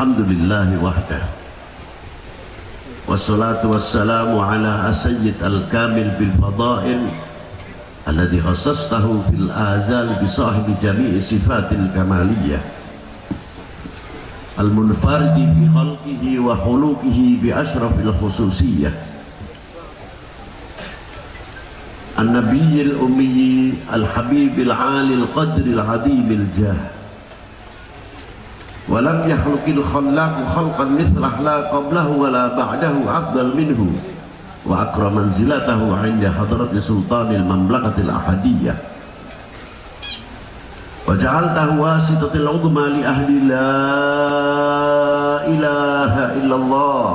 Alhamdulillahi wahdah. Wassalatu wassalamu ala sayyid al-kamil bil fadail alladhi khassastahu fil azal bi sahibi jami'i sifatil kamaliyah al-munfaridi bi khalqihi wa khuluqihi bi ashrafil khususiyah an-nabiyyil ummi al-habibil 'alil qadril 'azimil jah. ولم يخلق الخلاق خلقا مثله لا قبله ولا بعده أفضل منه وأكرم منزلته عند حضرة سلطان المملكة الأحدية وجعلته واسطة العظمى لأهل لا إله إلا الله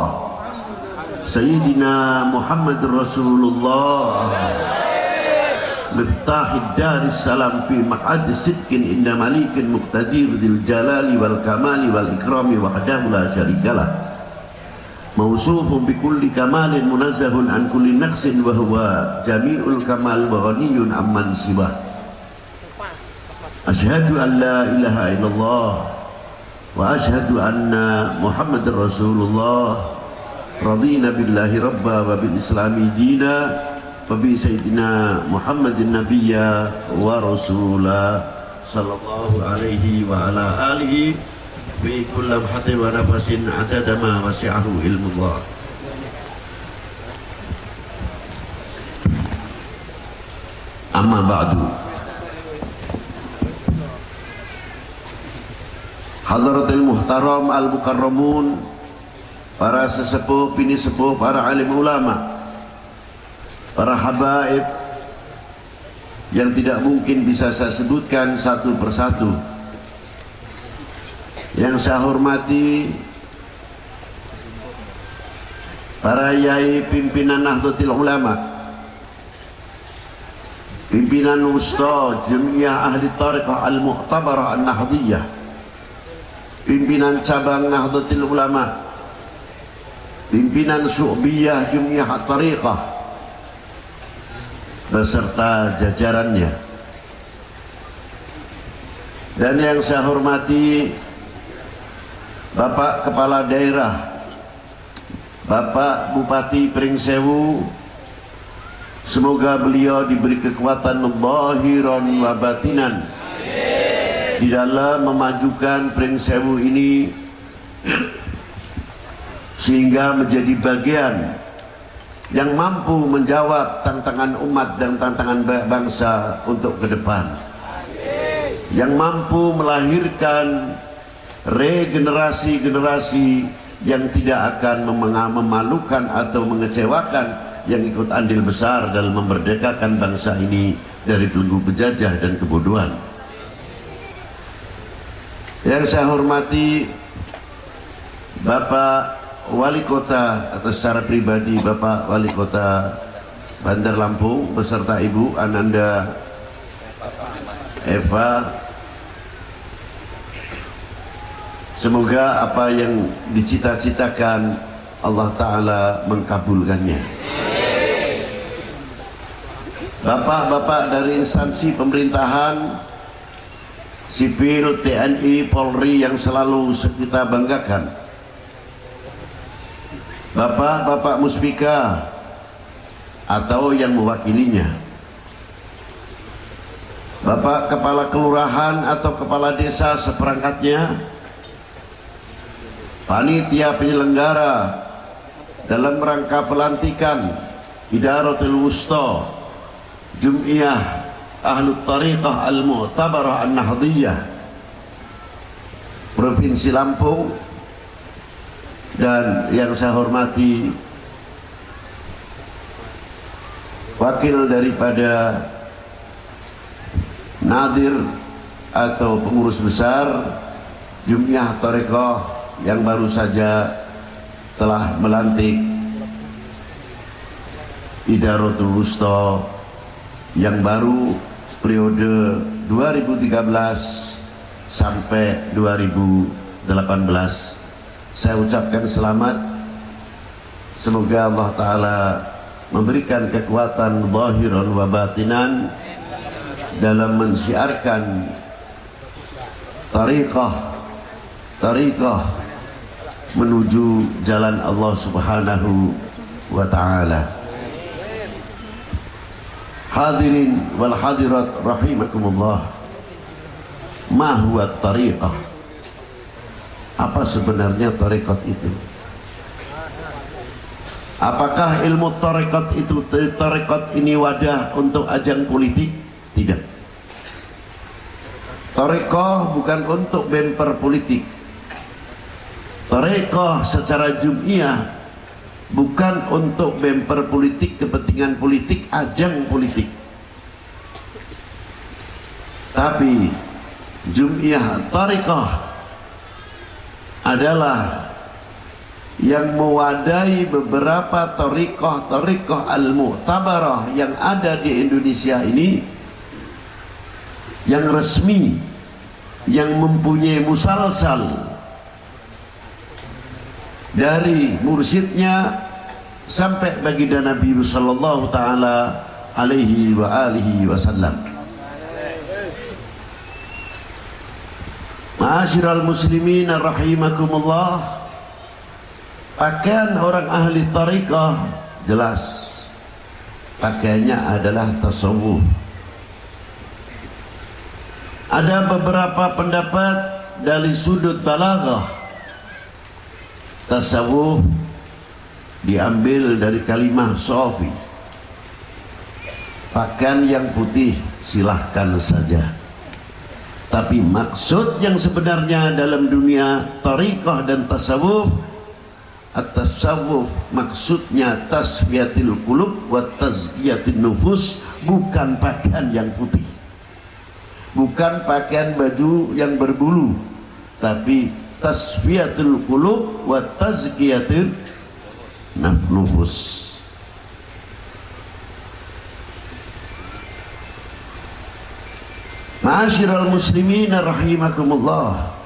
سيدنا محمد رسول الله مفتاح الدار السلام في مقعد صدق عند مليك مقتدر ذي الجلال والكمال والإكرام وحده لا شريك له موصوف بكل كمال منزه عن كل نقص وهو جميع الكمال وغني عمن سواه أشهد أن لا إله إلا الله وأشهد أن محمد رسول الله رضينا بالله ربا وبالإسلام دينا وبسيدنا محمد النبي ورسولا صلى الله عليه وعلى آله في كل لمحة ونفس عدد ما وسعه علم الله. أما بعد Hadratil muhtaram al-mukarramun, para sesepuh, bini sepuh, para alim ulama, para habaib yang tidak mungkin bisa saya sebutkan satu persatu. Yang saya hormati para yai pimpinan Nahdlatul Ulama, pimpinan Ustaz Jamiah Ahli Tariqah Al-Mu'tabarah An-Nahdiyah, pimpinan cabang Nahdlatul Ulama, pimpinan Syu'biyah Jamiah At-Tariqah beserta jajarannya. Dan yang saya hormati Bapak Kepala Daerah, Bapak Bupati Pringsewu, semoga beliau diberi kekuatan zahiran wa batinan di dalam memajukan Pringsewu ini sehingga menjadi bagian yang mampu menjawab tantangan umat dan tantangan bangsa untuk ke depan, yang mampu melahirkan regenerasi-generasi yang tidak akan memalukan atau mengecewakan, yang ikut andil besar dalam memerdekakan bangsa ini dari belenggu penjajah dan kebodohan. Yang saya hormati Bapak Wali Kota, atau secara pribadi Bapak Wali Kota Bandar Lampung beserta Ibu Ananda Eva, semoga apa yang dicita-citakan Allah Ta'ala mengkabulkannya. Bapak-bapak dari instansi pemerintahan, sipil, TNI, Polri yang selalu kita banggakan, Bapak-bapak muspika atau yang mewakilinya, Bapak Kepala Kelurahan atau Kepala Desa seperangkatnya, panitia penyelenggara dalam rangka pelantikan Idaratul Wusta Jum'iyah Ahlut Tariqah Al-Mu'tabarah An-Nahdiyah Provinsi Lampung, dan yang saya hormati wakil daripada Nadir atau pengurus besar Jum'iyah Tariqah yang baru saja telah melantik Idaratul Wusta yang baru periode 2013 sampai 2018. Saya ucapkan selamat. Semoga Allah Ta'ala memberikan kekuatan zahiran wa batinan dalam mensiarkan tariqah menuju jalan Allah Subhanahu wa ta'ala. Hadirin wal hadirat rahimakumullah. Ma huwa tariqah? Apa sebenarnya tariqat itu? Apakah ilmu tariqat itu, tariqat ini wadah untuk ajang politik? Tidak. Tariqah bukan untuk bemper politik. Tariqah secara jum'iyah bukan untuk bemper politik, kepentingan politik, ajang politik. Tapi jum'iyah tariqah adalah yang mewadahi beberapa tariqah al-mu'tabarah yang ada di Indonesia ini, yang resmi, yang mempunyai musalsal dari mursyidnya sampai baginda Nabi sallallahu taala alaihi wa alihi wasallam. Ma'asyiral muslimin rahimakumullah. Pakaian orang ahli tariqah jelas, pakaiannya adalah tasawuf. Ada beberapa pendapat dari sudut balaghah. Tasawuf diambil dari kalimah sofi, pakaian yang putih, silahkan saja. Tapi maksud yang sebenarnya dalam dunia tariqah dan tasawuf, at-tasawuf maksudnya tasfiyatil qulub wa tazkiyatin nufus, bukan pakaian yang putih, bukan pakaian baju yang berbulu, tapi tasfiyatul qulub wa tazkiyatin nufus. Ma'asyiral muslimin rahimakumullah.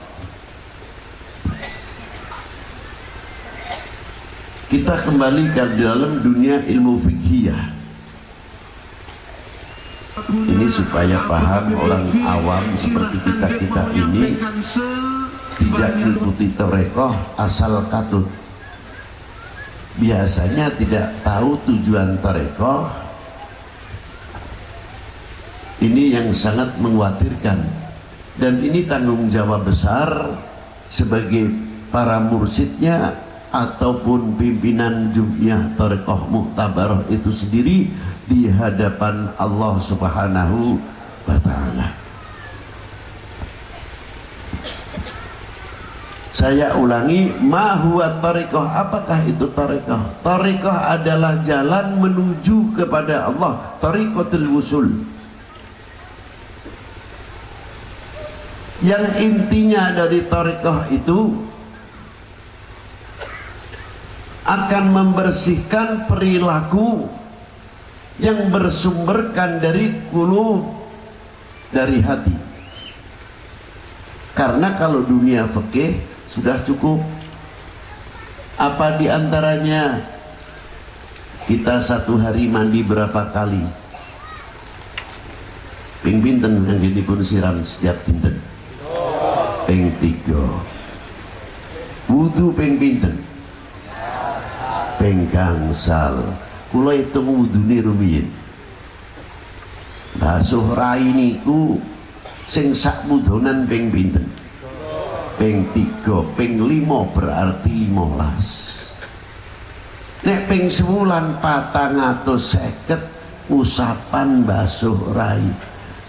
Kita kembali ke dalam dunia ilmu fikhiyah. Ini supaya paham orang awam seperti kita ini tidak mengikuti tariqah asal katut. Biasanya tidak tahu tujuan tariqah. Ini yang sangat mengkhawatirkan, dan ini tanggung jawab besar sebagai para mursyidnya ataupun pimpinan jum'iyah tariqah mu'tabarah itu sendiri di hadapan Allah Subhanahu wa ta'ala. Saya ulangi, ma huwa tariqah? Apakah itu tariqah? Tariqah adalah jalan menuju kepada Allah, tariqatul wusul. Yang intinya dari tariqah itu akan membersihkan perilaku yang bersumberkan dari qulub, dari hati. Karena kalau dunia fikih sudah cukup. Apa diantaranya? Kita satu hari mandi berapa kali? Ping pinten yang dipun siram setiap dinten? Ping 3. Wudu ping pinten? Ping gangsal. Kula itu wudune rumiyin. Basuh rai niku sing sak wudonan ping pinten? Ping 3, ping 5 berarti 15. Nek ping sewulan 450 usapan basuh rai.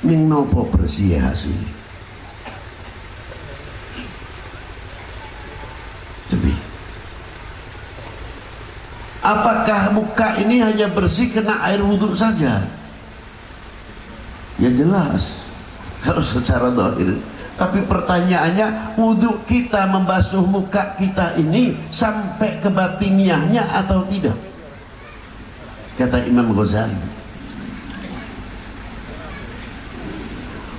Ning nopo bersih hasil? Jadi, apakah muka ini hanya bersih kena air wudhu saja? Ya jelas, kalau secara zahir. Tapi pertanyaannya, wudhu kita membasuh muka kita ini sampai ke batiniahnya atau tidak? Kata Imam Ghazali,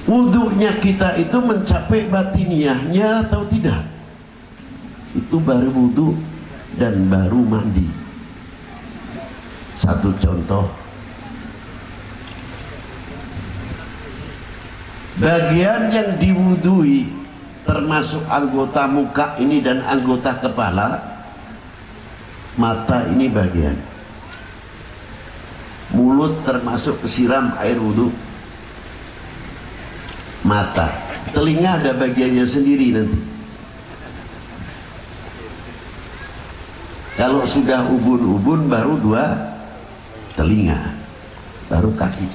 wudhunya kita itu mencapai batiniahnya atau tidak? Itu baru wudhu dan baru mandi. Satu contoh, bagian yang diwudui termasuk anggota muka ini dan anggota kepala. Mata ini bagian, mulut termasuk kesiram air wudhu. Mata, telinga ada bagiannya sendiri nanti. Kalau sudah ubun-ubun baru 2 telinga, baru kaki.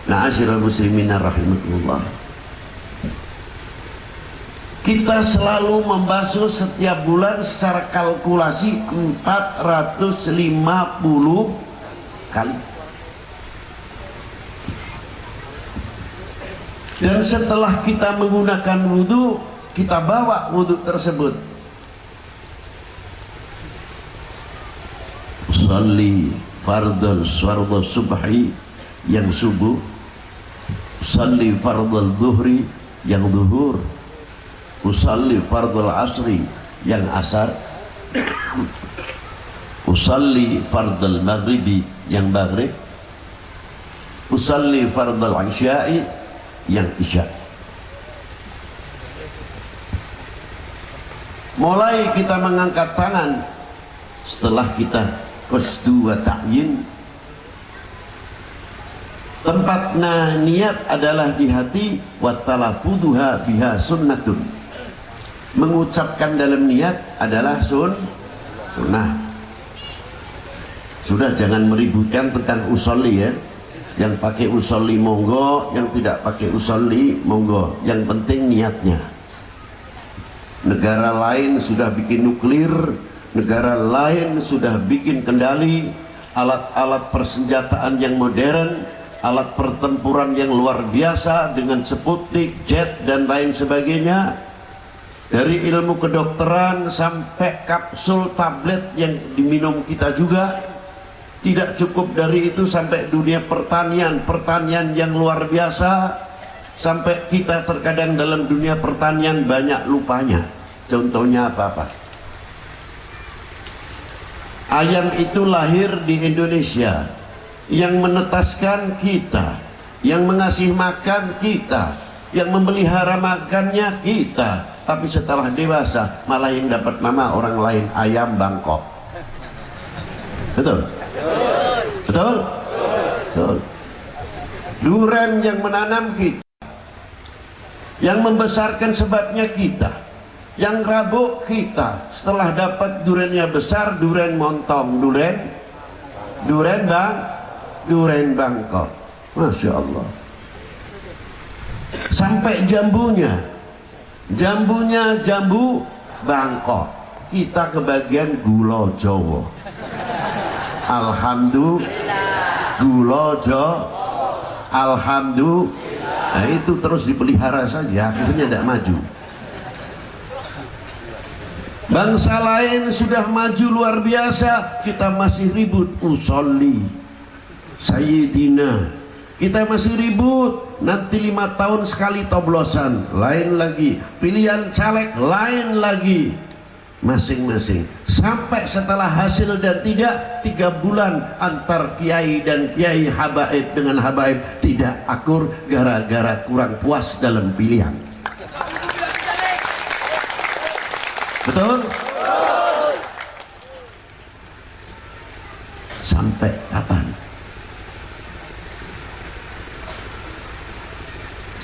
Ma'asyiral muslimin rahimakumullah. Kita selalu membasuh setiap bulan secara kalkulasi 450 kali. Dan setelah kita menggunakan wudhu, kita bawa wudhu tersebut. Usalli fardal subhi yang subuh, usalli fardal zuhri yang zuhur, usalli fardal asri yang asar, usalli fardal maghribi yang maghrib, usalli fardal isya'i yang isya'. Mulai kita mengangkat tangan setelah kita qasdu wa ta'yin. Tempatnya niat adalah di hati, wa talaffuduha biha sunnatun. Mengucapkan dalam niat adalah sunnah. Sudah, jangan meributkan tentang usolli ya. Yang pakai usolli monggo, yang tidak pakai usolli monggo. Yang penting niatnya. Negara lain sudah bikin nuklir, negara lain sudah bikin kendali, alat-alat persenjataan yang modern, alat pertempuran yang luar biasa dengan Sputnik, jet dan lain sebagainya. Dari ilmu kedokteran sampai kapsul tablet yang diminum kita juga. Tidak cukup dari itu, sampai dunia pertanian yang luar biasa. Sampai kita terkadang dalam dunia pertanian banyak lupanya. Contohnya apa-apa? Ayam itu lahir di Indonesia. Yang menetaskan kita, yang mengasih makan kita, yang memelihara makannya kita. Tapi setelah dewasa malah yang dapat nama orang lain, ayam Bangkok. Betul? Betul? Betul. Duren yang menanam kita, yang membesarkan sebabnya kita, yang rabuk kita. Setelah dapat durennya besar, duren montong, duren Bangkok. Masya Allah. Sampai jambunya jambu Bangkok. Kita kebagian gula Jawa. Alhamdulillah. Gula Jawa. Alhamdulillah. Nah, itu terus dipelihara saja, akhirnya tidak maju. Bangsa lain sudah maju luar biasa, kita masih ribut usolli Sayyidina. Kita masih ribut, nanti 5 tahun sekali toblosan, lain lagi. Pilihan caleg, lain lagi. Masing-masing. Sampai setelah hasil dan tidak, 3 bulan antar kiai dan kiai, habaib dengan habaib tidak akur gara-gara kurang puas dalam pilihan. Betul? Sampai kapan?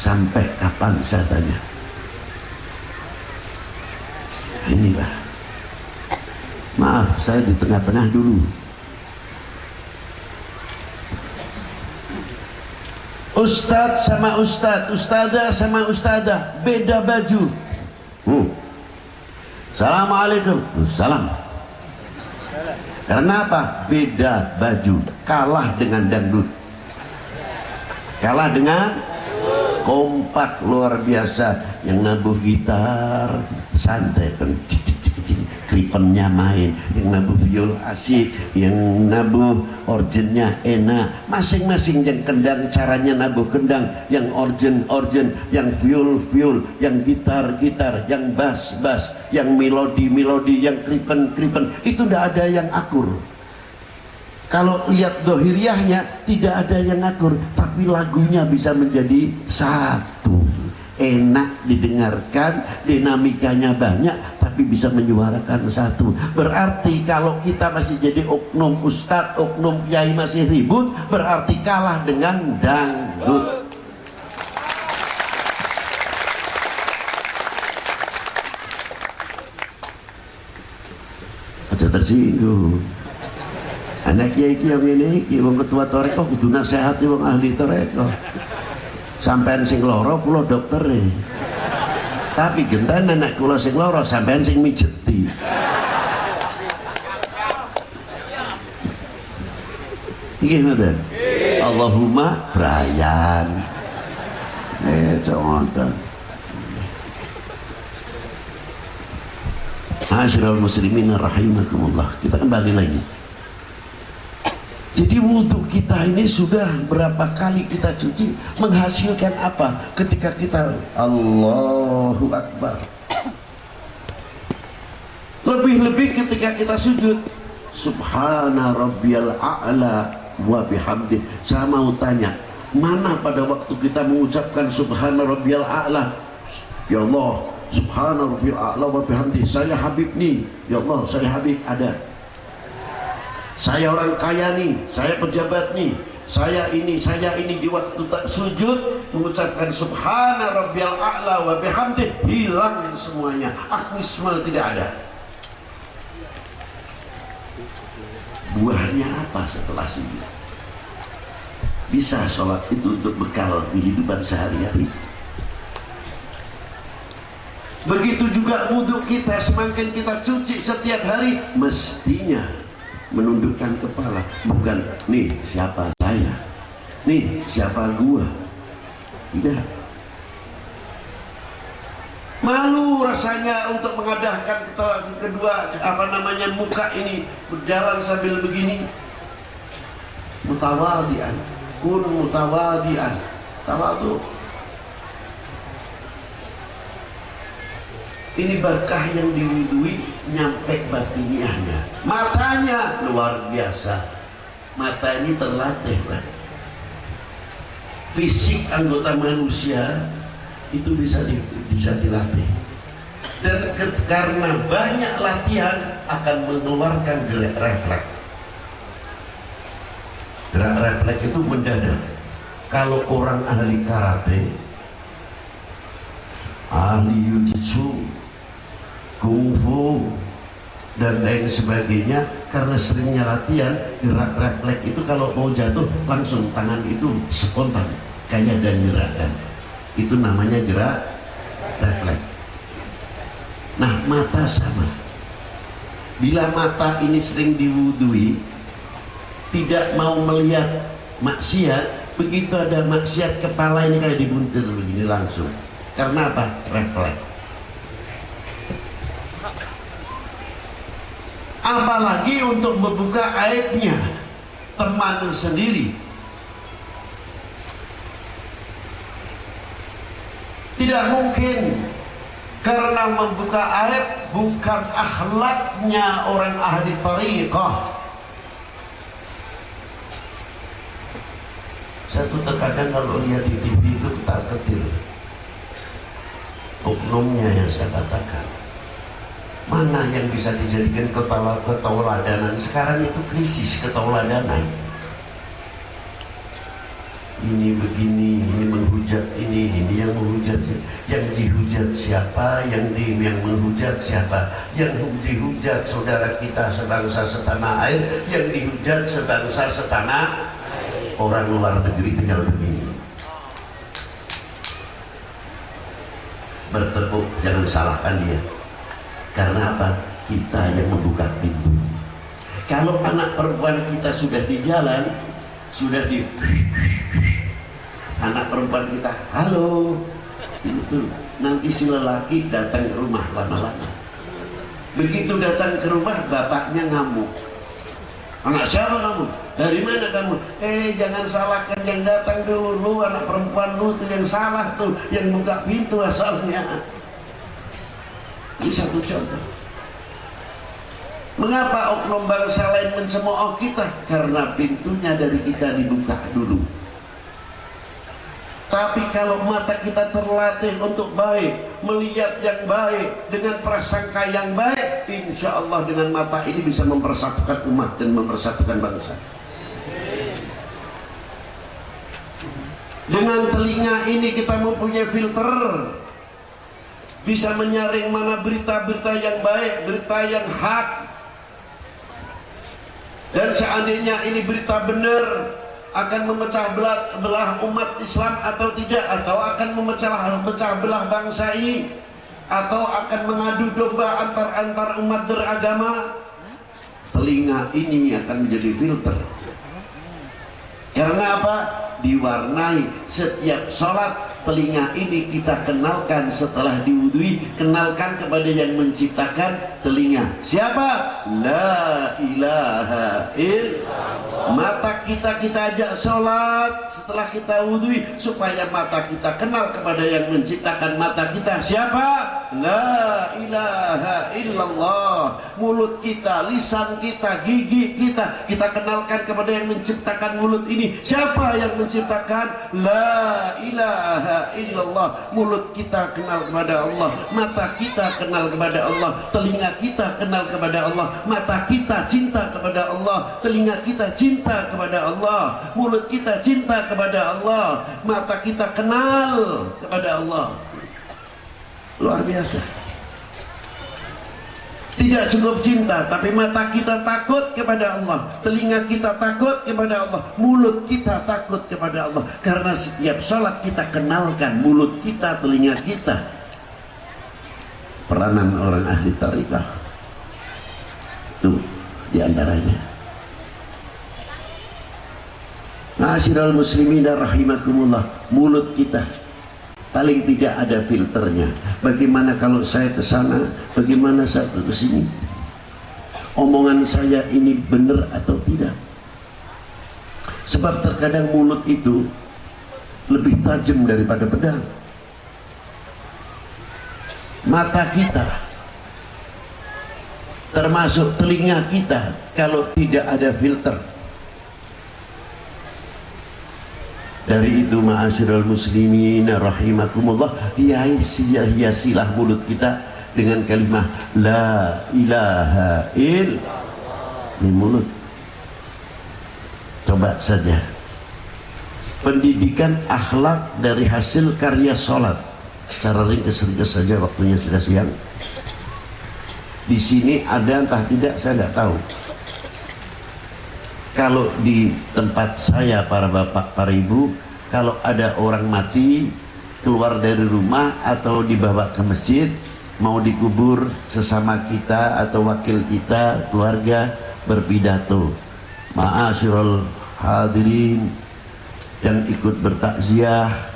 Sampai kapan saya tanya? Inilah. Maaf, saya di tengah-tengah dulu. Ustadz sama ustadz, ustadzah sama ustadzah, beda baju. Assalamualaikum. Salam. Karena apa? Beda baju. Kalah dengan dangdut. Kalah dengan kompak luar biasa. Yang nabuh gitar santai, kripennya main. Yang nabuh viol asik, yang nabuh organnya enak. Masing-masing, yang kendang caranya nabuh kendang, yang organ, yang viol, yang gitar, yang bass, yang melodi, yang kripen. Itu tidak ada yang akur. Kalau lihat dohiriahnya tidak ada yang ngatur, tapi lagunya bisa menjadi satu, enak didengarkan, dinamikanya banyak, tapi bisa menyuarakan satu. Berarti kalau kita masih jadi oknum ustadz, oknum kiai masih ribut, berarti kalah dengan dangdut. Aja tersinggung. Anak kiai yang ini, wong ketua toreko kudu nasihati wong ahli toreko. Sampean sing loro kula doktere. Tapi genten anak kula sing loro sampean sing mijeti. Iki ngoten. Allahumma Brian. Contoh. Asyrul muslimin rahimakumullah. Kita kembali lagi. Jadi wudhu kita ini sudah berapa kali kita cuci, menghasilkan apa ketika kita Allahu Akbar. Lebih-lebih ketika kita sujud, Subhana rabbiyal a'la wa bihamdi. Saya mau tanya, mana pada waktu kita mengucapkan Subhana rabbiyal a'la, ya Allah, Subhana rabbiyal a'la wa bihamdi, saya Habib nih, ya Allah, saya Habib, ada. Saya orang kaya nih, saya pejabat nih, saya ini di waktu tak sujud mengucapkan Subhana rabbiyal a'la wa bihamdi, hilang semuanya, akhmisme tidak ada. Buahnya apa setelah sujud? Bisa sholat itu untuk bekal kehidupan sehari-hari. Begitu juga wudhu kita, semakin kita cuci setiap hari, mestinya menundukkan kepala, bukan nih siapa saya, nih siapa gua. Tidak. Malu rasanya untuk mengadahkan kedua muka ini berjalan sambil begini. Mutawadian, kun mutawadian, tawadu. Ini berkah yang diwudui nyampe batiniahnya. Matanya luar biasa. Mata ini terlatih, Pak. Fisik anggota manusia itu bisa dilatih. Dan karena banyak latihan akan mengeluarkan gerak refleks. Gerak refleks itu mendadak. Kalau orang ahli karate, ahli jujitsu, kungfu dan lain sebagainya, karena seringnya latihan, gerak refleks itu kalau mau jatuh langsung tangan itu spontan kayak dan gerakan, itu namanya gerak refleks. Nah, mata sama. Bila mata ini sering diwudui, tidak mau melihat maksiat, begitu ada maksiat kepala ini kayak dibuntir begini langsung. Karena apa? Refleks. Apalagi untuk membuka aibnya teman sendiri. Tidak mungkin, karena membuka aib bukan akhlaknya orang ahli thariqah. Saya tuh terkadang kalau lihat di TV itu ketar-ketir oknumnya yang saya katakan. Mana yang bisa dijadikan ketauladanan? Sekarang itu krisis ketauladanan. Ini begini, ini menghujat ini yang menghujat, yang dihujat siapa, yang menghujat siapa, yang dihujat saudara kita sebangsa setanah air, yang dihujat sebangsa setanah orang luar negeri tinggal begini. Bertepuk, jangan salahkan dia. Karena apa? Kita yang membuka pintu. Kalau anak perempuan kita sudah di jalan, sudah di anak perempuan kita, halo, itu nanti si lelaki datang ke rumah lama-lama. Begitu datang ke rumah, bapaknya ngamuk. Anak siapa kamu? Dari mana kamu? Jangan salahkan yang datang dulu, lu anak perempuan lu tuh yang salah tuh, yang buka pintu asalnya. Ini satu contoh. Mengapa oknum bangsa lain mencemooh kita? Karena pintunya dari kita dibuka dulu. Tapi kalau mata kita terlatih untuk baik, melihat yang baik, dengan prasangka yang baik, insya Allah dengan mata ini bisa mempersatukan umat dan mempersatukan bangsa. Dengan telinga ini kita mempunyai filter, bisa menyaring mana berita-berita yang baik, berita yang hak. Dan seandainya ini berita benar, akan memecah belah umat Islam atau tidak, atau akan memecah belah bangsa ini, atau akan mengadu domba antar umat beragama, telinga ini akan menjadi filter. Karena apa? Diwarnai setiap sholat, telinga ini kita kenalkan setelah diwudui, kenalkan kepada yang menciptakan telinga. Siapa? La ilaha illallah. Mata kita ajak sholat setelah kita wudui, supaya mata kita kenal kepada yang menciptakan mata kita. Siapa? La ilaha illallah. Mulut kita, lisan kita, gigi kita kenalkan kepada yang menciptakan mulut ini. Siapa yang menciptakan? La ilaha illallah. Mulut kita kenal kepada Allah, mata kita kenal kepada Allah, telinga kita kenal kepada Allah, mata kita cinta kepada Allah, telinga kita cinta kepada Allah, mulut kita cinta kepada Allah, mata kita kenal kepada Allah. Luar biasa. Tidak cukup cinta, tapi mata kita takut kepada Allah, telinga kita takut kepada Allah, mulut kita takut kepada Allah. Karena setiap sholat kita kenalkan mulut kita, telinga kita. Peranan orang ahli tariqah itu diantaranya. Ma'asyiral muslimin rahimakumullah, mulut kita paling tidak ada filternya. Bagaimana kalau saya ke sana, bagaimana saya ke sini, omongan saya ini benar atau tidak? Sebab terkadang mulut itu lebih tajam daripada pedang. Mata kita, termasuk telinga kita, kalau tidak ada filter. Dari itu ma'asyiral muslimin rahimakumullah, hiasilah mulut kita dengan kalimah la ilaha illallah. Ini mulut. Coba saja pendidikan akhlak dari hasil karya sholat. Secara ringkas saja, waktunya sudah siang. Di sini ada entah tidak saya tidak tahu. Kalau di tempat saya, para bapak, para ibu, kalau ada orang mati keluar dari rumah atau dibawa ke masjid, mau dikubur, sesama kita atau wakil kita, keluarga, berpidato. Ma'asyiral hadirin yang ikut bertakziah,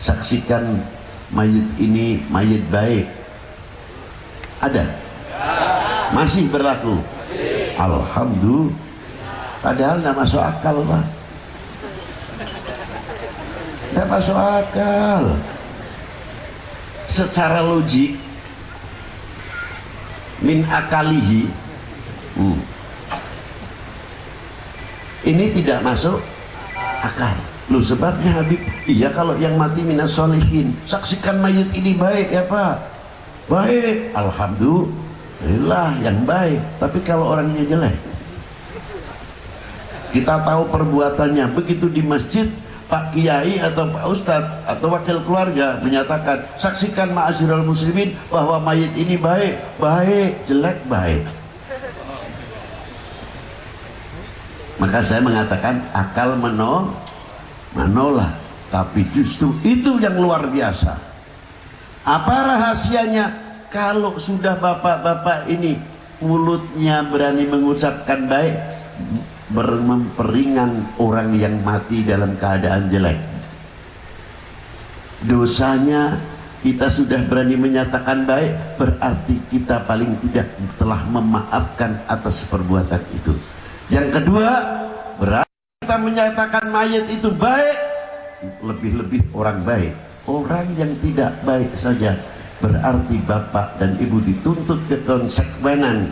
saksikan mayit ini mayit baik. Ada? Masih berlaku? Alhamdulillah. Padahal tidak masuk akal, Pak. Tidak masuk akal. Secara logik, min akalihi, ini tidak masuk akal. Loh, sebabnya Habib, iya kalau yang mati minas sholihin, saksikan mayit ini baik ya Pak. Baik, alhamdulillah yang baik. Tapi kalau orangnya jelek, kita tahu perbuatannya, begitu di masjid Pak Kiai atau Pak Ustadz atau wakil keluarga menyatakan, saksikan ma'asyiral muslimin bahwa mayit ini baik, jelek, baik. Maka saya mengatakan akal menolak. Tapi justru itu yang luar biasa. Apa rahasianya? Kalau sudah bapak-bapak ini mulutnya berani mengucapkan baik, memperingan orang yang mati dalam keadaan jelek. Dosanya kita sudah berani menyatakan baik, berarti kita paling tidak telah memaafkan atas perbuatan itu. Yang kedua, berarti kita menyatakan mayat itu baik, lebih-lebih orang baik. Orang yang tidak baik saja, berarti bapak dan ibu dituntut kekonsekwenan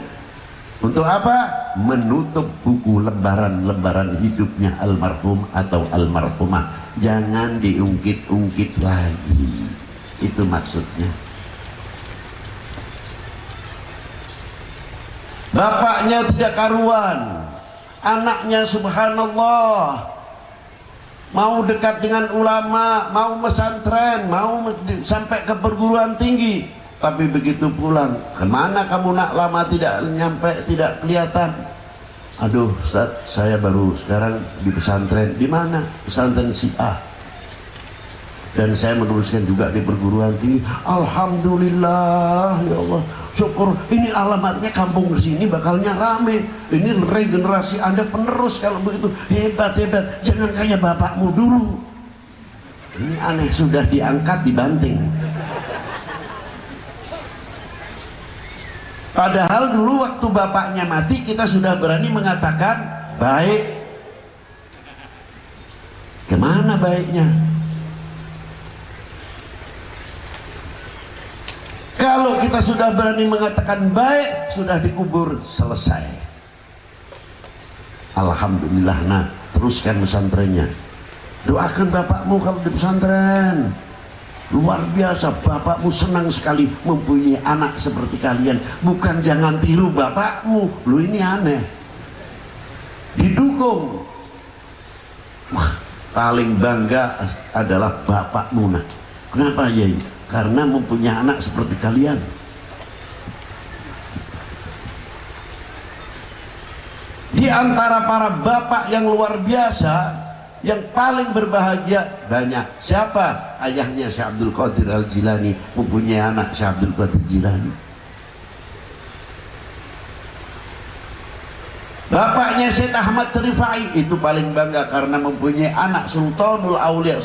Untuk apa? Menutup buku lembaran-lembaran hidupnya almarhum atau almarhumah. Jangan diungkit-ungkit lagi. Itu maksudnya. Bapaknya tidak karuan, anaknya subhanallah, mau dekat dengan ulama, mau pesantren, mau sampai ke perguruan tinggi, tapi begitu pulang, kemana kamu nak, lama tidak nyampe, tidak kelihatan. Aduh Ustaz, saya baru sekarang di pesantren. Di mana? Pesantren si A. Dan saya menuliskan juga di perguruan tinggi. Alhamdulillah ya Allah, syukur. Ini alamatnya kampung kesini bakalnya rame. Ini regenerasi Anda penerus kalau begitu. Hebat. Jangan kayak bapakmu dulu. Ini aneh, sudah diangkat dibanting. Padahal dulu waktu bapaknya mati kita sudah berani mengatakan baik. Kemana baiknya? Kalau kita sudah berani mengatakan baik, sudah dikubur, selesai. Alhamdulillah. Nah, teruskan pesantrennya. Doakan bapakmu kalau di pesantren. Luar biasa, bapakmu senang sekali mempunyai anak seperti kalian. Bukan jangan tiru bapakmu. Lu ini aneh. Didukung. Wah, paling bangga adalah bapakmu. Nah, kenapa ya ini? Karena mempunyai anak seperti kalian. Di antara para bapak yang luar biasa, yang paling berbahagia banyak. Siapa? Ayahnya Syekh Abdul Qadir Al-Jilani, mempunyai anak Syekh Abdul Qadir Jilani. Bapaknya Syekh Ahmad Rifai itu paling bangga karena mempunyai anak Sultanul Aulia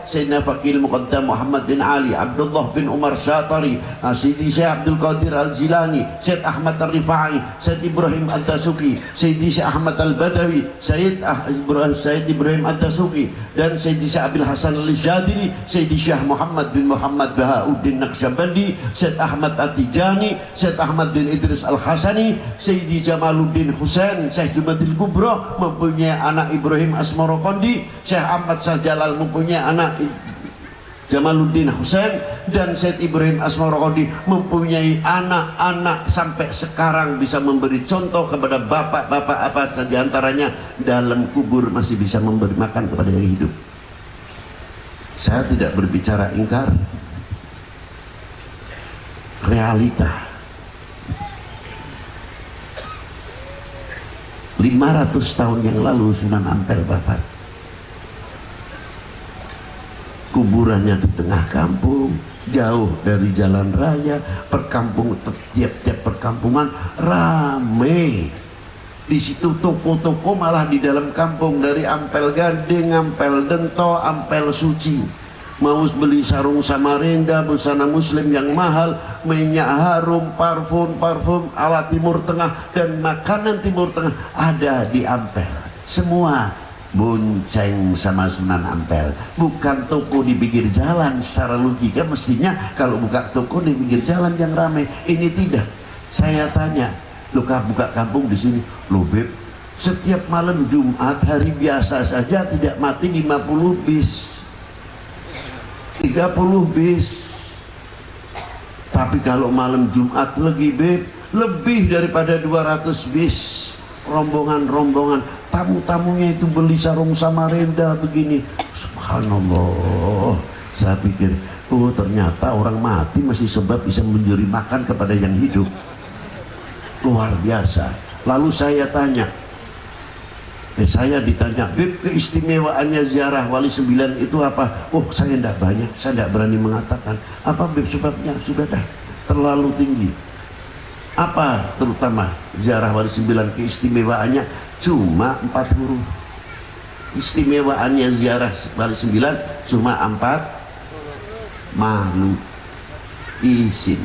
Sayyidina Faqih Muqaddam Muhammad bin Ali, Abdullah bin Umar Syatari, Sayyidi Syekh Abdul Qadir Al-Jilani, Syekh Ahmad Rifai, Syekh Ibrahim Ad-Dasuki, Sayyidi Syekh Ahmad Al-Badawi, Syekh Ibrahim Ad-Dasuki, dan Sayyidi Syekh Abil Hasan Al-Syadili, Sayyidi Syekh Muhammad bin Muhammad Bahauddin Naqsyabandi, Syekh Ahmad At-Tijani, Syekh Ahmad bin Idris Al-Hasani, Sayyidi Jamaluddin Husain, Syekh Jumadil Kubro mempunyai anak Ibrahim Asmarokondi, Syekh Ahmad Syahjalal mempunyai anak Jamaluddin Husain, dan Syekh Ibrahim Asmarokondi mempunyai anak-anak sampai sekarang bisa memberi contoh kepada bapak-bapak apa saja, antaranya dalam kubur masih bisa memberi makan kepada yang hidup. Saya tidak berbicara ingkar, realita. 500 tahun yang lalu Sunan Ampel wafat. Kuburannya di tengah kampung, jauh dari jalan raya, tiap-tiap perkampungan rame. Di situ toko-toko malah di dalam kampung, dari Ampel Gading, Ampel Dento, Ampel Suci. Mau beli sarung Samarinda, busana muslim yang mahal, minyak harum, parfum ala Timur Tengah, dan makanan Timur Tengah ada di Ampel. Semua bonceng sama Sunan Ampel. Bukan toko di pinggir jalan. Secara logika mestinya kalau buka toko di pinggir jalan yang ramai. Ini tidak. Saya tanya, lu buka kampung di sini? Lu Beb, setiap malam Jumat hari biasa saja tidak mati 50 bis. 30 bis. Tapi kalau malam Jumat lagi Beb, lebih daripada 200 bis. Rombongan-rombongan, tamu-tamunya itu beli sarung Samarinda begini. Subhanallah. Saya pikir, oh ternyata orang mati masih sebab bisa menjeri makan kepada yang hidup. Luar biasa. Lalu saya tanya, saya ditanya, Beb, keistimewaannya ziarah Wali 9 itu apa? Oh, saya tidak banyak, saya tidak berani mengatakan. Apa Beb sebabnya? Sudah dah, terlalu tinggi. Apa terutama ziarah Wali 9 keistimewaannya? Cuma 4 huruf. Istimewaannya ziarah Wali 9 cuma 4. Malu, izin.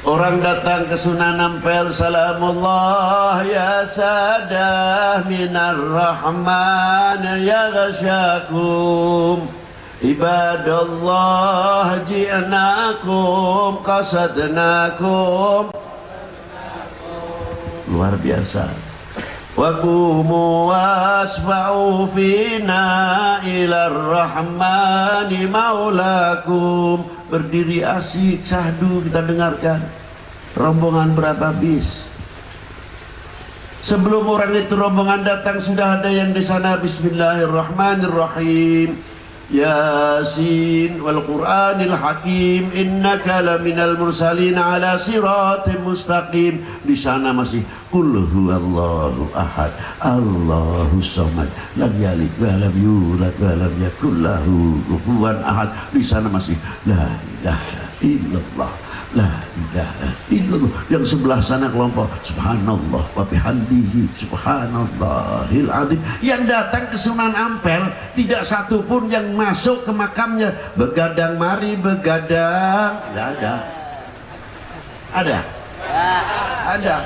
Orang datang ke Sunan Ampel, salamullah ya sadah minar rahman ya ghasyakum Ibadallah ji'nakum qasadnakum. Luar biasa. Wa qumu wasfa'u fina ilar rahmani maulakum. Berdiri asik syahdu kita dengarkan. Rombongan berapa bis? Sebelum orang itu rombongan datang sudah ada yang di sana. Bismillahirrahmanirrahim. Yasin wal Qur'anil Hakim innaka laminal mursalin ala siratim mustaqim. Di sana masih qul huwallahu ahad Allahu samad lam yalid wa lam yulad wa lam yakul lahu kufuwan ahad. Di sana masih la ilaha illallah, la ilaha illallah. Yang sebelah sana kelompok subhanallah wa bihamdihi subhanallahil azim. Yang datang ke Sunan Ampel tidak satu pun yang masuk ke makamnya. Begadang mari begadang. Tidak ada. Ada? Ada.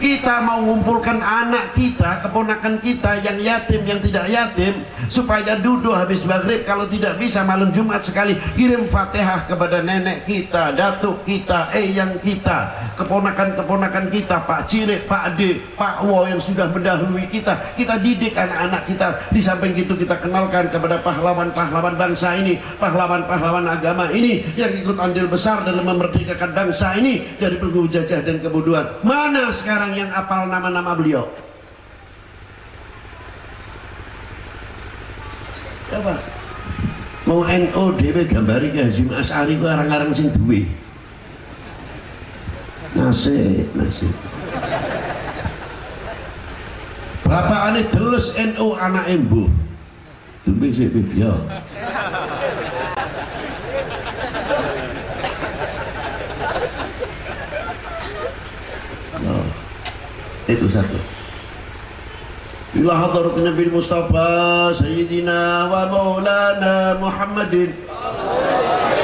Kita mau mengumpulkan anak kita, keponakan kita yang yatim, yang tidak yatim, supaya duduk habis maghrib. Kalau tidak bisa malam Jumat sekali kirim Fatihah kepada nenek kita, datuk kita, eyang kita, keponakan-keponakan kita, Pak Cilik, Pak D, Pak Wo yang sudah mendahului kita. Kita didik anak-anak kita. Di samping itu kita kenalkan kepada pahlawan-pahlawan bangsa ini, pahlawan-pahlawan agama ini yang ikut andil besar dalam memerdekakan bangsa ini dari belenggu jajah dan kebodohan. Mana sekarang yang apal nama-nama beliau? Coba mau NO dhewe gambari Ki Hasyim Asy'ari ku arang-arang sing duwe. Nasib. Bapakane delus NO anake mbuh. Dumbe sik ya. Itu satu. Ila hadarat Nabi Mustafa Sayyidina wa Maulana Muhammadin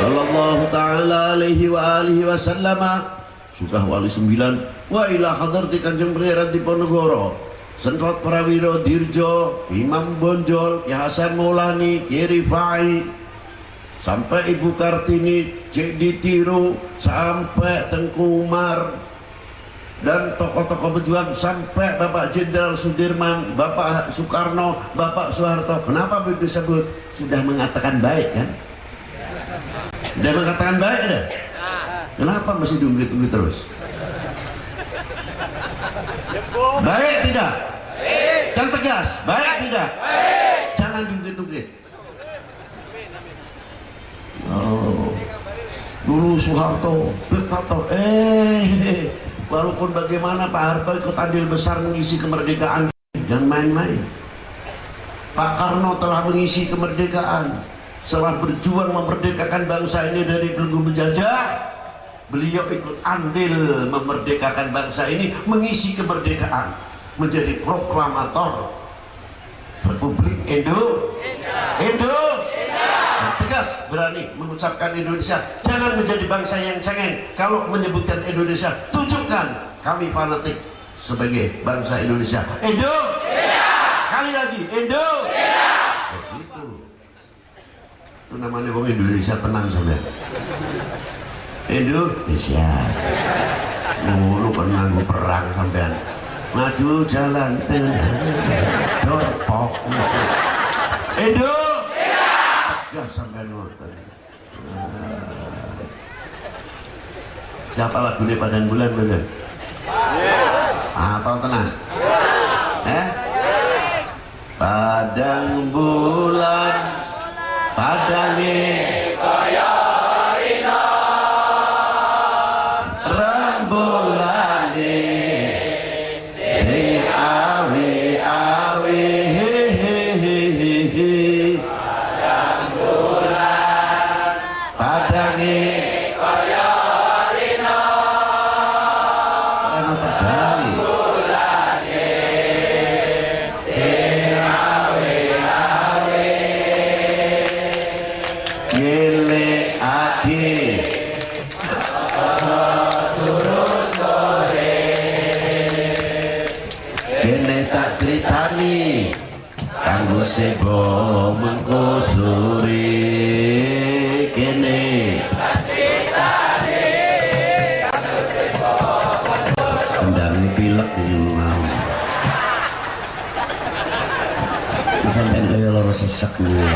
sallallahu ta'ala alaihi wa alihi wa sallama. Sukah wali 9. Wa ila hadarat Kanjeng Pangeran Diponegoro Sentot Prawiro Dirjo Imam Bonjol Ki Hasan Maulani Ki Rifai sampai Ibu Kartini Cik Ditiru sampai Tengku Umar dan tokoh-tokoh berjuang sampai Bapak Jenderal Sudirman, Bapak Soekarno, Bapak Soeharto. Kenapa disebut? Sudah mengatakan baik kan? Sudah mengatakan baik dah. Kenapa masih diungkit-ungkit terus? Baik tidak? Dan tegas. Baik tidak? Jangan diungkit-ungkit. Oh, dulu Soeharto diktator. Walaupun bagaimana Pak Harto ikut andil besar mengisi kemerdekaan, dan main-main. Pak Karno telah mengisi kemerdekaan, setelah berjuang memerdekakan bangsa ini dari belenggu penjajah. Beliau ikut andil memerdekakan bangsa ini, mengisi kemerdekaan, menjadi proklamator Republik Indonesia. Tegas berani mengucapkan Indonesia. Jangan menjadi bangsa yang cengeng. Kalau menyebutkan Indonesia, tunjukkan kami fanatik sebagai bangsa Indonesia. Kali lagi Indonesia. Begitu. Itu namanya wong Indonesia tenang sampean. Indonesia. Lu kan nganggo perang sampean. Maju jalan dorpok. Ya sampai nonton. Siapa lagunya Padang Bulan bener? Apa tenang? Padang bulan, padange kaya rina, rembulane sing awi-awi. Yeah. kanggo sebo mengkusuri kene kendang pilek mau sampai kaya loro sesek nih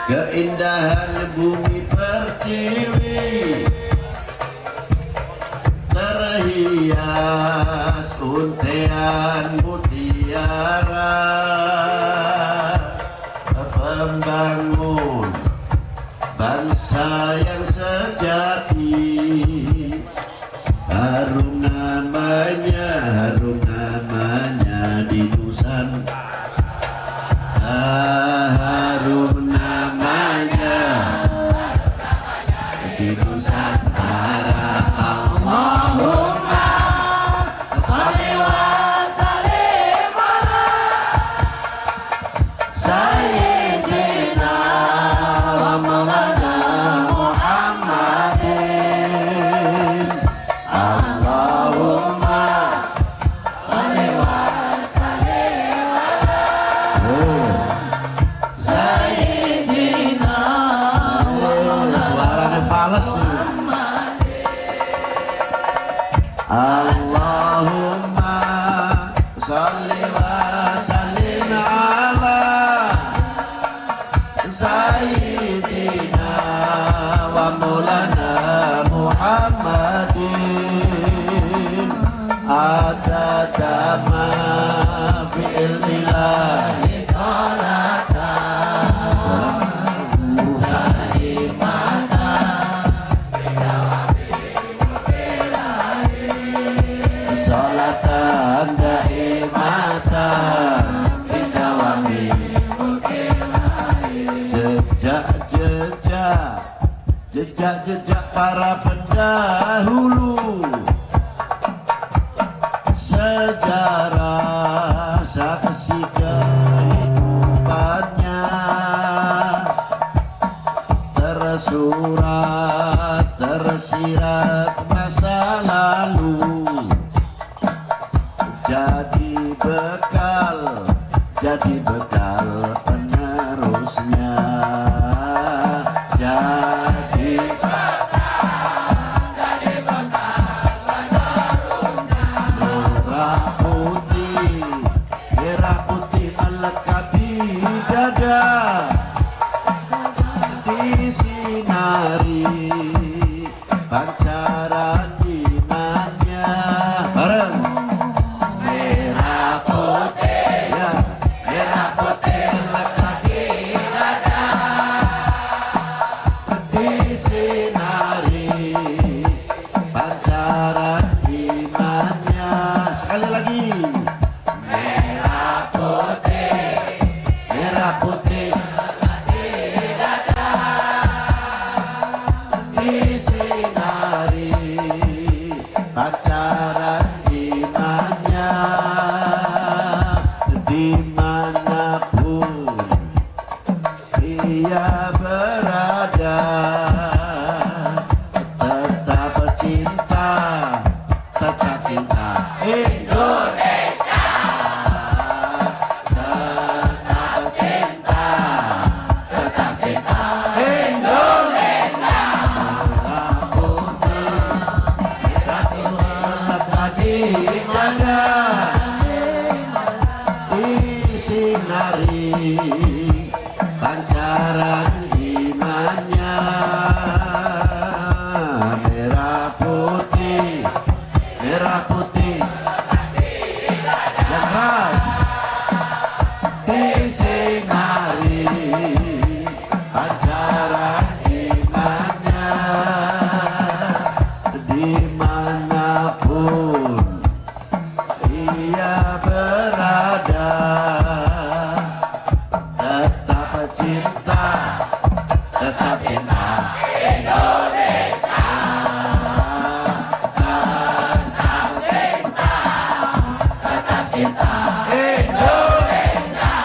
keindahan bumi pertiwi terhias untean mutiara pembangun bangsa yang sejati harum namanya di Nusantara harum namanya di Nusantara Allahumma sholli wa sallim ala sayyidina wa maulana Muhammadin Allahumma sholli wa sallim Allahumma sholli wa sallim ala sayyidina wa maulana Muhammadin adada ma fi ilmillahi jejak para pendahulu sejarah saksi kehidupannya tersurat tersirat masa lalu jadi bekal penerusnya merah putih melekat di dada disinari pancaran imannya bareng merah putih ya merah putih melekat di dada disinari pancaran imannya sekali lagi merah putih disinari pancaran imannya dimanapun ia berada tetap cinta Indonesia tetap cinta Indonesia di mana disinari pancaran imannya merah putih yang keras disinari pancaran imannya dimanapun ia berada tetap cinta Indonesia tetap cinta Indonesia.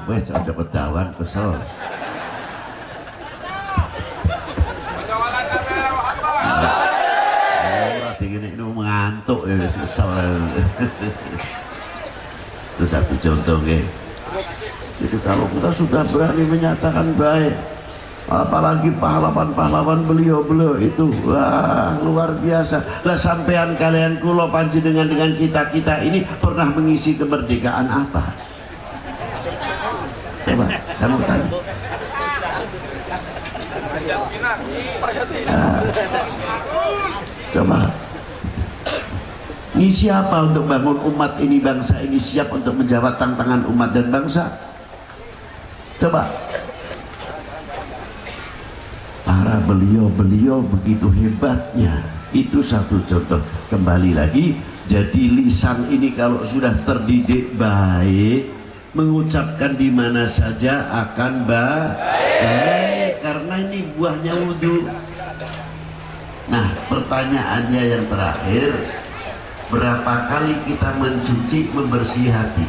Wes dapat dawan kesel. ngantuk ya kesel. Itu satu contoh ya. Jadi kalau kita sudah berani menyatakan baik, apalagi pahlawan-pahlawan beliau itu, wah luar biasa. Lah sampean kalian kulo panjenengan dengan kita ini pernah mengisi kemerdekaan apa? Coba kamu tanya. Coba ngisi apa untuk bangun umat ini, bangsa ini siap untuk menjawab tantangan umat dan bangsa? Coba. Para beliau begitu hebatnya. Itu satu contoh. Kembali lagi, jadi lisan ini kalau sudah terdidik baik, mengucapkan di mana saja akan baik, karena ini buahnya wudhu. Nah, pertanyaannya yang terakhir, berapa kali kita mencuci, membersih hati?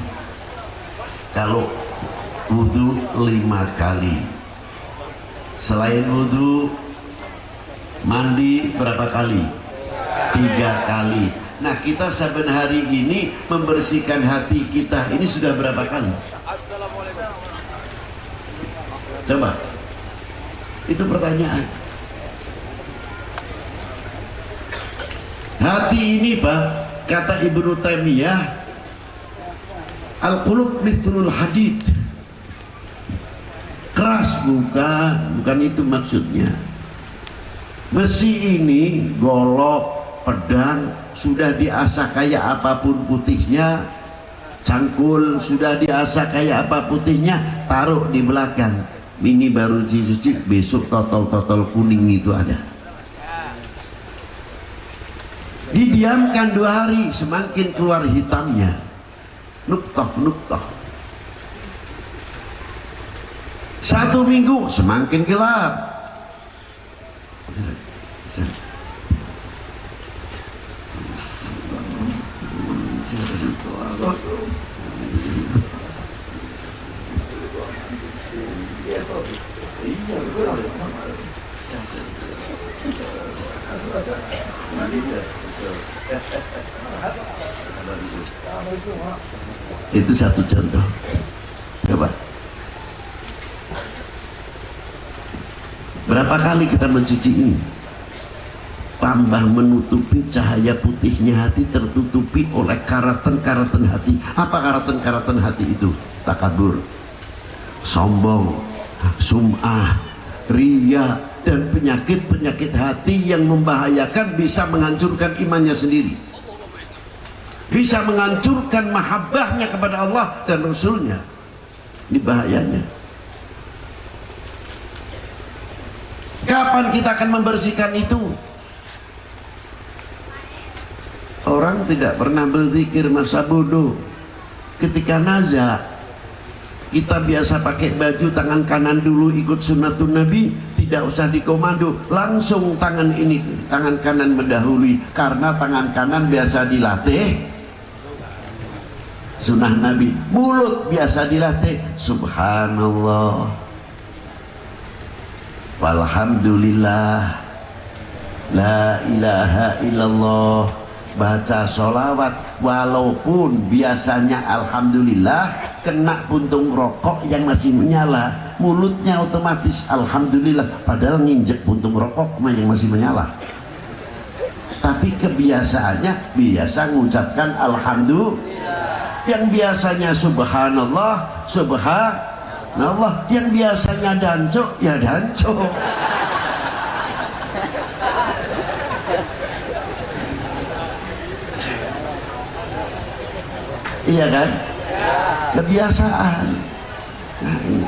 Kalau wudhu 5 kali. Selain wudhu, mandi berapa kali? 3 kali. Nah, kita saben hari ini membersihkan hati kita ini sudah berapa kali? Coba. Itu pertanyaan. Hati ini, Pak, kata Ibnu Taimiyah, al-qulub mithlul hadid. Keras, bukan itu maksudnya. Besi ini golok, pedang, sudah diasah kayak apapun putihnya, cangkul sudah diasah kayak apa putihnya, taruh di belakang. Ini baru dicuci, besok totol-totol kuning itu ada. Didiamkan 2 hari, semakin keluar hitamnya, nuktah. 1 minggu semakin gelap. Itu satu contoh. Coba. Berapa kali kita mencuci ini? Tambah menutupi cahaya putihnya hati, tertutupi oleh karatan-karatan hati. Apa karatan-karatan hati itu? Takabur, sombong, sum'ah, riya, dan penyakit-penyakit hati yang membahayakan, bisa menghancurkan imannya sendiri, bisa menghancurkan mahabbahnya kepada Allah dan Rasulnya. Ini bahayanya. Kapan kita akan membersihkan itu? Orang tidak pernah berzikir masa bodoh. Ketika nazar, kita biasa pakai baju tangan kanan dulu, ikut sunnatun Nabi, tidak usah dikomando, langsung tangan kanan mendahului, karena tangan kanan biasa dilatih sunnah Nabi. Mulut biasa dilatih subhanallah, walhamdulillah, la ilaha illallah. Baca sholawat, walaupun biasanya alhamdulillah, kena puntung rokok yang masih menyala, mulutnya otomatis alhamdulillah, padahal nginjek puntung rokok yang masih menyala. Tapi kebiasaannya biasa mengucapkan alhamdulillah. Yang biasanya subhanallah, subhanallah. Yang biasanya dancuk, ya dancuk. Iya kan? Kebiasaan. Nah, ini.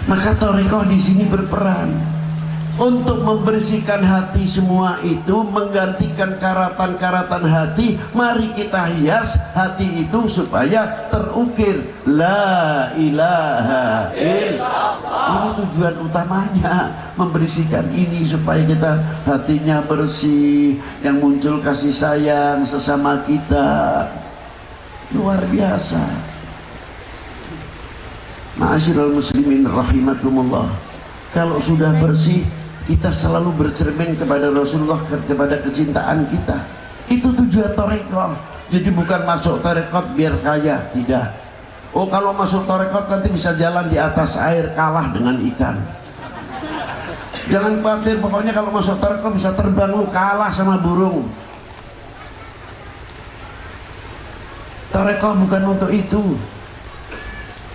Maka thariqah di sini berperan untuk membersihkan hati semua itu, menggantikan karatan-karatan hati. Mari kita hias hati itu supaya terukir la ilaha illallah. Ini tujuan utamanya, membersihkan ini supaya kita hatinya bersih, yang muncul kasih sayang sesama kita. Luar biasa. Ma'asyiral muslimin rahimakumullah. Kalau sudah bersih, kita selalu bercermin kepada Rasulullah, kepada kecintaan kita. Itu tujuan tarekat. Jadi bukan masuk tarekat biar kaya, tidak. Oh, kalau masuk tarekat nanti bisa jalan di atas air, kalah dengan ikan. Jangan khawatir, pokoknya kalau masuk tarekat bisa terbang, lu kalah sama burung. Tarekat bukan untuk itu.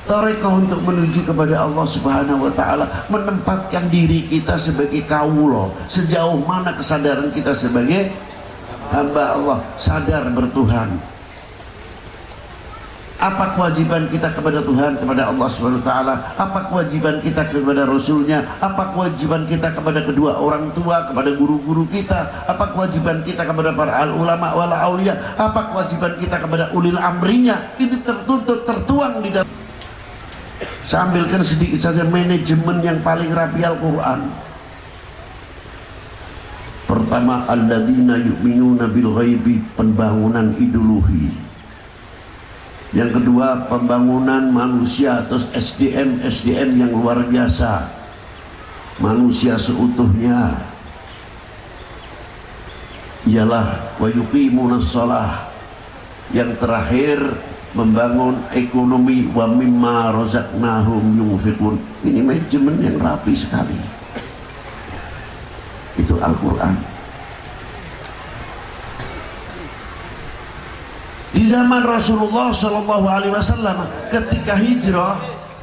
Tarekat untuk menuju kepada Allah Subhanahu wa taala, menempatkan diri kita sebagai kaulo. Sejauh mana kesadaran kita sebagai hamba Allah, sadar bertuhan. Apa kewajiban kita kepada Tuhan, kepada Allah Subhanahu wa taala? Apa kewajiban kita kepada Rasulnya? Apa kewajiban kita kepada kedua orang tua, kepada guru-guru kita? Apa kewajiban kita kepada para ulama wal aulia? Apa kewajiban kita kepada ulil amrinya? Ini tertuntut, tertuang di dalam. Saya ambilkan sedikit saja manajemen yang paling rapi Al-Quran. Pertama, alladzina yu'minuna bil ghaibi, pembangunan ideologi. Yang kedua, pembangunan manusia atau SDM yang luar biasa, manusia seutuhnya. Ialah wa yuqimunas shalah. Yang terakhir, membangun ekonomi, wa mimma razaqnahum yunfiqun. Ini manajemen yang rapi sekali. Itu Al-Quran. Di zaman Rasulullah Shallallahu Alaihi Wasallam ketika hijrah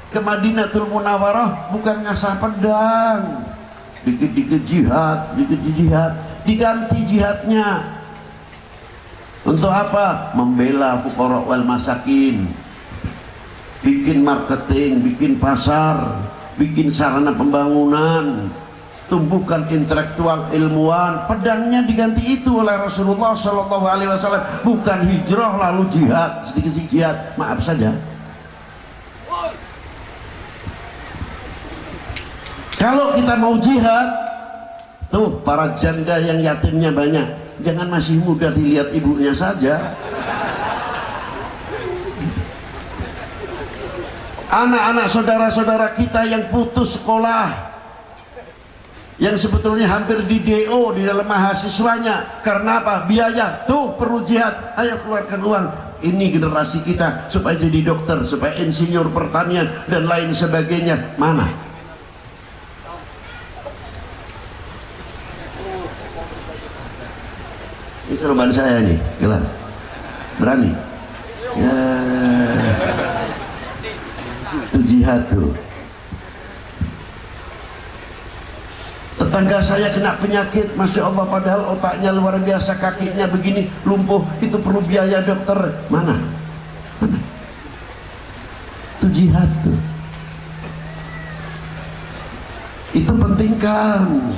ke Madinatul Munawwarah, bukan ngasah pedang, dikit-dikit jihad, diganti jihadnya. Untuk apa? Membela fuqara wal masakin, bikin marketing, bikin pasar, bikin sarana pembangunan, tumbuhkan intelektual ilmuwan. Pedangnya diganti itu oleh Rasulullah Shallallahu Alaihi Wasallam. Bukan hijrah lalu jihad, sedikit jihad, maaf saja. Kalau kita mau jihad, tuh para janda yang yatimnya banyak. Jangan masih muda dilihat ibunya saja. Anak-anak saudara-saudara kita yang putus sekolah, yang sebetulnya hampir di DO di dalam mahasiswanya, karena apa? Biaya. Tuh perlu jihad, ayo keluarkan uang. Ini generasi kita supaya jadi dokter, supaya insinyur pertanian dan lain sebagainya. Mana? Ini serban saya nih, gelar. Berani? Ya. Itu jihad tuh. Tetangga saya kena penyakit, Masya Allah, padahal otaknya luar biasa, kakinya begini, lumpuh, itu perlu biaya dokter. Mana? Itu jihad tuh. Itu pentingkan.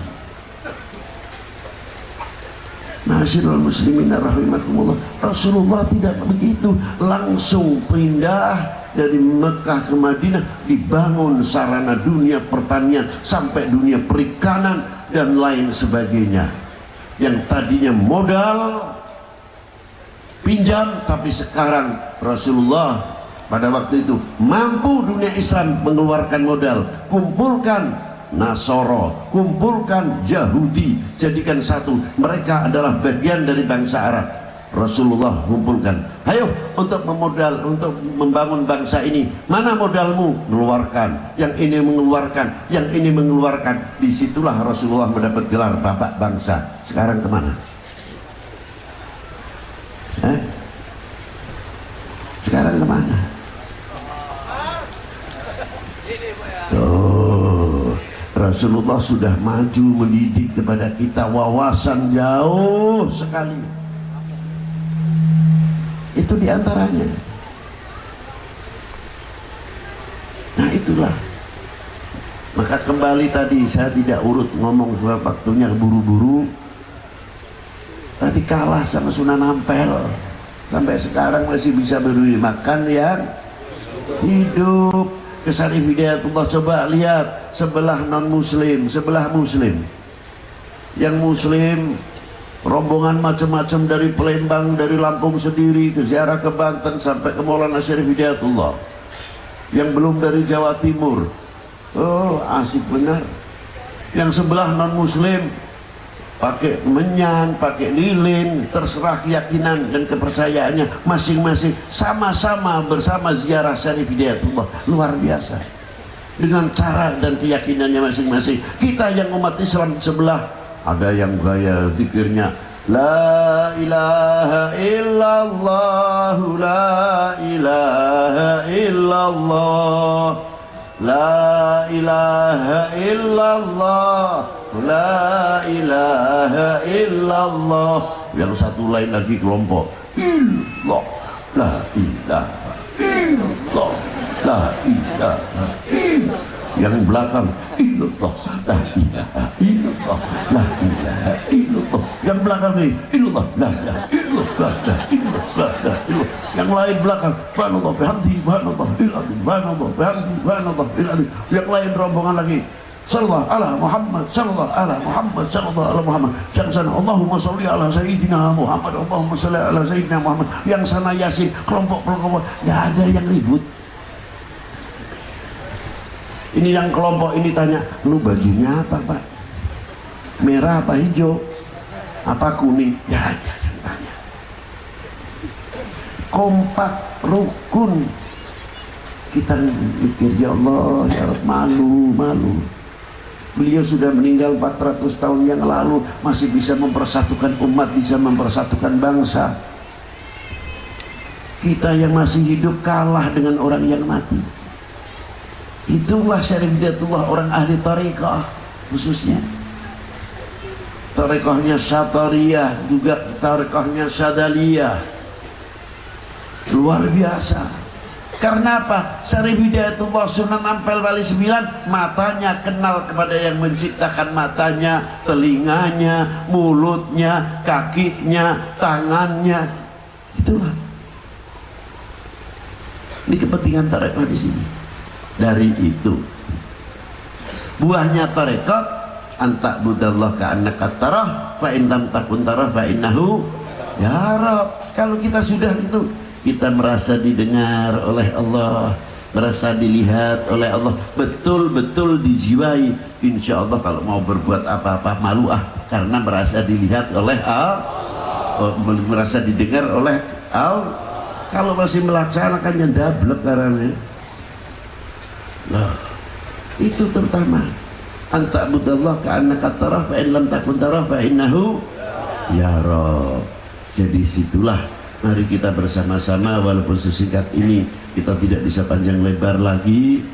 Ma'asyiral muslimin rahimakumullah. Rasulullah tidak begitu, langsung pindah dari Mekah ke Madinah, dibangun sarana dunia pertanian sampai dunia perikanan dan lain sebagainya. Yang tadinya modal pinjam, tapi sekarang Rasulullah pada waktu itu mampu dunia Islam mengeluarkan modal, kumpulkan Nasoro, kumpulkan Yahudi, jadikan satu. Mereka adalah bagian dari bangsa Arab. Rasulullah kumpulkan, ayo untuk membangun bangsa ini. Mana modalmu? Mengeluarkan. Yang ini mengeluarkan, yang ini mengeluarkan. Disitulah Rasulullah mendapat gelar bapak bangsa. Sekarang kemana? Sekarang kemana? Rasulullah sudah maju mendidik kepada kita wawasan jauh sekali. Itu diantaranya. Nah itulah. Maka kembali tadi, saya tidak urut ngomong sebab waktunya buru-buru. Tapi kalah sama Sunan Ampel. Sampai sekarang masih bisa beri makan yang hidup. Ke Syarif Hidayatullah, coba lihat sebelah non muslim, sebelah muslim. Yang muslim rombongan macam-macam dari Palembang, dari Lampung sendiri ke ziarah ke Banten sampai ke Maulana Syarif Hidayatullah. Yang belum dari Jawa Timur. Oh, asik benar. Yang sebelah non muslim pakai menyan, pakai lilin, terserah keyakinan dan kepercayaannya masing-masing, sama-sama bersama ziarah Syarif Hidayatullah. Luar biasa dengan cara dan keyakinannya masing-masing. Kita yang umat Islam sebelah, ada yang gaya zikirnya la ilaha illallah, la ilaha illallah, la ilaha illallah, la ilaha illallah. Yang satu lain lagi kelompok illallah, la ilaha illallah, la ilaha illallah. Yang belakang illallah, la ilaha illallah, la ilaha illallah. Yang belakang ini illallah, la ilaha illallah, la ilaha illallah. Yang lain belakang subhanallah bihamdi, subhanallah bihamdi, subhanallah bihamdi, subhanallah bihamdi. Yang lain rombongan lagi sallallahu ala Muhammad, sallallahu ala Muhammad, sallallahu ala Muhammad. Yang sana Allahumma sholli ala sayyidina Muhammad, Allahumma sholli ala sayyidina Muhammad. Yang sana Yasin, kelompok-kelompok, enggak ada yang ribut. Ini yang kelompok ini tanya, lu bajunya apa Pak? Merah apa hijau? Apa kuning? Ya, jangan tanya. Kompak, rukun. Kita mikir, ya Allah, ya Allah, malu. Beliau sudah meninggal 400 tahun yang lalu, masih bisa mempersatukan umat, bisa mempersatukan bangsa. Kita yang masih hidup kalah dengan orang yang mati. Itulah Syarif Hidayatullah, orang ahli tarekah khususnya. Tarekahnya Syatariyah, juga tarekahnya Syadaliyah. Luar biasa. Karena apa? Syarif Hidayatullah Sunan Ampel Wali 9, matanya kenal kepada yang menciptakan matanya, telinganya, mulutnya, kakinya, tangannya. Itulah. Ini kepentingan tarekah di sini. Dari itu buahnya tarekat antak budallah ka'annaka tarah fa in lam takun tarah fa innahu yarab. Kalau kita sudah itu, kita merasa didengar oleh Allah, merasa dilihat oleh Allah, betul-betul dijiwai. Insya Allah kalau mau berbuat apa-apa malu karena merasa dilihat oleh Allah, merasa didengar oleh Allah. Kalau masih melaksanakannya dablek karena nah, itu terutama antak budallah ka'annaka tarah fa in lam takun tarah fa innahu yarab. Jadi situlah mari kita bersama-sama, walaupun sesingkat ini kita tidak bisa panjang lebar lagi,